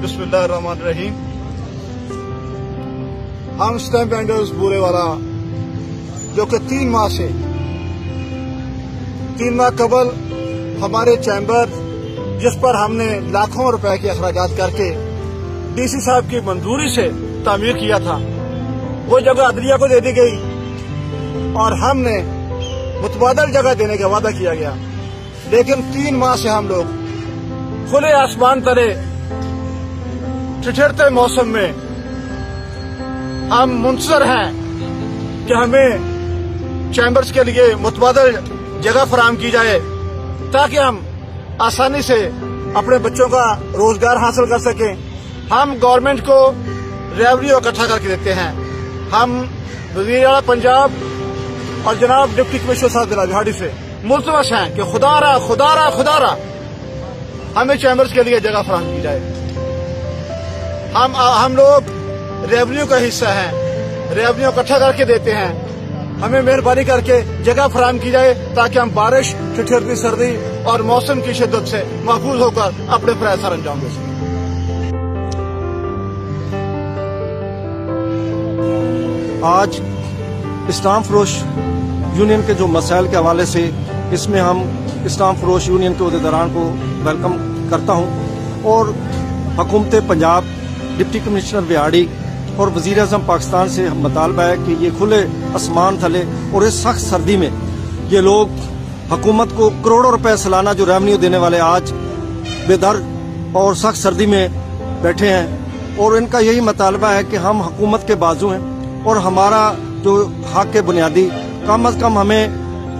बिस्मिल्लाहिर्रहमानिर्रहीम। हम stamp vendors Burewala जो कि 3 माह कबल हमारे चैम्बर जिस पर हमने लाखों रुपए के अखराजात करके डीसी साहब की मंजूरी से तामीर किया था, वो जगह अदलिया को दे दी गई और हमने मुतबादल जगह देने का वादा किया गया। लेकिन 3 माह से हम लोग खुले आसमान तले ठिठुरते मौसम में हम मुंतजर हैं कि हमें चैम्बर्स के लिए मुतबादल जगह फराहम की जाए ताकि हम आसानी से अपने बच्चों का रोजगार हासिल कर सकें। हम गवर्नमेंट को रेवेन्यू इकट्ठा करके देते हैं। हम वज़ीर आला पंजाब और जनाब डिप्टी कमिश्नर साहब जिला बिहाड़ी से मुल्तमस हैं कि खुदारा हमें चैम्बर्स के लिए जगह फराहम की जाए। हम लोग रेवेन्यू का हिस्सा हैं, रेवेन्यू इकट्ठा करके देते हैं। हमें मेहरबानी करके जगह फराहम की जाए ताकि हम बारिश, ठिठुरती सर्दी और मौसम की शिद्दत से महफूज होकर अपने फराइज़ सर अंजाम दे सकें। आज स्टाम्प फरोश यूनियन के जो मसाइल के हवाले से इसमें हम स्टाम्प फरोश यूनियन के अहदेदारान को वेलकम करता हूं और हुकूमत पंजाब, डिप्टी कमिश्नर बिहाड़ी और वज़ीर आज़म पाकिस्तान से मुतालबा है कि ये खुले आसमान थले और इस सख्त सर्दी में ये लोग हुकूमत को करोड़ों रुपए सालाना जो रेवेन्यू देने वाले आज बेदर और सख्त सर्दी में बैठे हैं और इनका यही मुतालबा है कि हम हुकूमत के बाजू हैं और हमारा जो हक है बुनियादी कम अज कम हमें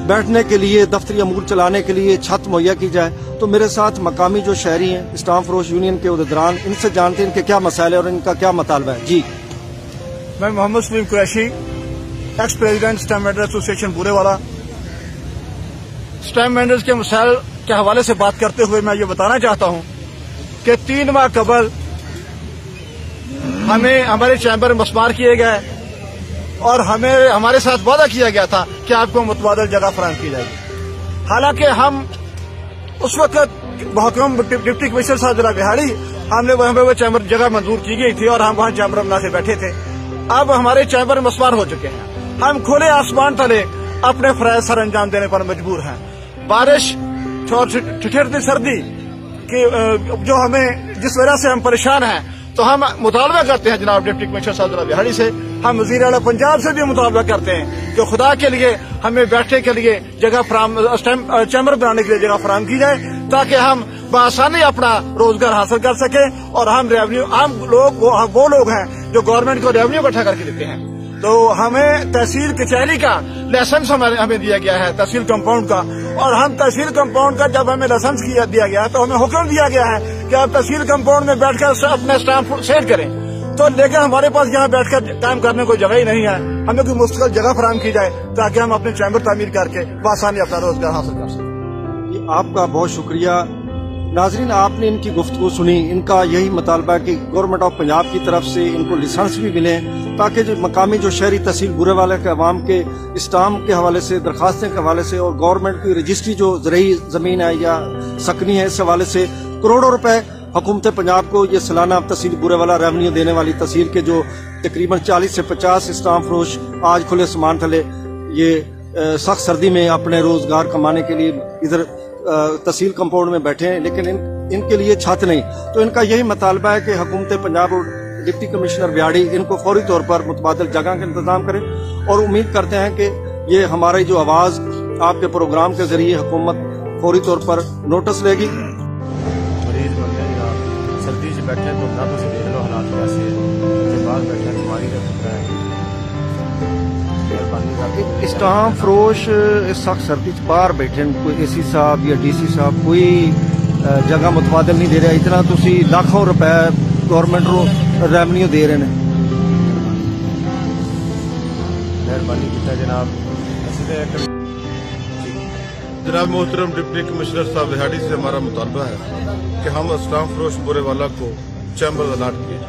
बैठने के लिए, दफ्तरी अमूर चलाने के लिए छत मुहैया की जाए। तो मेरे साथ मकामी जो शहरी हैं स्टाम्प फरोश यूनियन के अहदेदारान, इनसे जानते हैं इनके क्या मसाइल है और इनका क्या मुतालबा है। जी, मैं Mohammad Salim Qureshi, ex president stamp vendor association Burewala. Stamp vendors के मसाइल के हवाले से बात करते हुए मैं ये बताना चाहता हूँ कि 3 माह कबल हमें हमारे चैम्बर मस्मार किए गए और हमारे साथ वादा किया गया था कि आपको मुतबादल जगह फराहम की जाएगी। हालांकि हम उस वक्त महकूम डिप्टी कमिश्नर साहब जिला बिहाड़ी हमें वो चैम्बर जगह मंजूर की गई थी और हम वहां चैम्बर बना से बैठे थे। अब हमारे चैम्बर मस्मार हो चुके हैं। हम खुले आसमान तले अपने फराइज़ सर अंजाम देने पर मजबूर हैं। बारिश और ठिठुरती सर्दी की जो हमें जिस वजह से हम परेशान हैं, तो हम मुतालबा करते हैं जनाब डिप्टी कमिश्नर साहब जिला बिहाड़ी से, हम वज़ीर आला पंजाब से भी मुतालबा करते हैं कि खुदा के लिए हमें बैठने के लिए जगह चैम्बर बनाने के लिए जगह फराहम की जाए ताकि हम बआसानी अपना रोजगार हासिल कर सके और हम रेवेन्यू वो लोग हैं जो गवर्नमेंट को रेवेन्यू इकट्ठा करके देते हैं। तो हमें तहसील कचहरी का लाइसेंस हमें दिया गया है, तहसील कंपाउंड का, और हम तहसील कंपाउंड का जब हमें लाइसेंस दिया गया तो हमें हुक्म दिया गया है कि आप तहसील कंपाउंड में बैठकर अपना स्टाम्प सेट करें। तो लेकिन हमारे पास यहाँ बैठकर काम करने को जगह ही नहीं है। हमें कोई मुस्तकिल जगह फराहम की जाए ताकि हम अपने चैम्बर तामीर करके बआसानी अपना रोजगार हासिल कर सकें। आपका बहुत शुक्रिया। नाजरीन, आपने इनकी गुफ्तगू सुनी। इनका यही मुतालबा है कि गवर्नमेंट ऑफ पंजाब की तरफ से इनको लाइसेंस भी मिले ताकि जो मकामी जो शहरी तहसील बूरेवाला के अवाम के स्टाम्प के हवाले से, दरखास्तें के हवाले से और गवर्नमेंट की रजिस्ट्री जो ज़रई ज़मीन है या सकनी है, इस हवाले से करोड़ों रुपए हुकूमत पंजाब को ये सालाना तहसील बूरेवाला रेवेन्यू देने वाली तहसील के जो तकरीबन 40 से 50 स्टाम्प फरोश आज खुले आसमान थले ये सख्त सर्दी में अपने रोजगार कमाने के लिए इधर तहसील कंपाउंड में बैठे हैं, लेकिन इनके लिए छत नहीं। तो इनका यही मुतालबा है कि हुकूमत पंजाब और डिप्टी कमिश्नर बिहाड़ी इनको फौरी तौर पर मुतबादल जगह का इंतजाम करें और उम्मीद करते हैं कि ये हमारी जो आवाज़ आपके प्रोग्राम के जरिए हुकूमत फौरी तौर पर नोटिस लेगी। मरीज बंदे सर्दी से बैठे तो ना तुम देख लो हालात कैसे बाहर बैठे बीमारी का खतरा है। स्टाम्प फरोश इस सख्त सर्दी बाहर बैठे, कोई एसी साहब या डीसी साहब कोई जगह मुतबादल नहीं दे रहा। इतना तुसी लाखों रुपए गवर्नमेंट को रेवेन्यू दे रहे हैं। मेहरबानी कीता जनाब। असीं ते एक जनाब मोहतरम डिप्टी कमिश्नर साहब रिहाड़ी से हमारा मुतालबा है कि हम अस्लाम फरोश बोरेवाला को चैम्बर अलाट किए।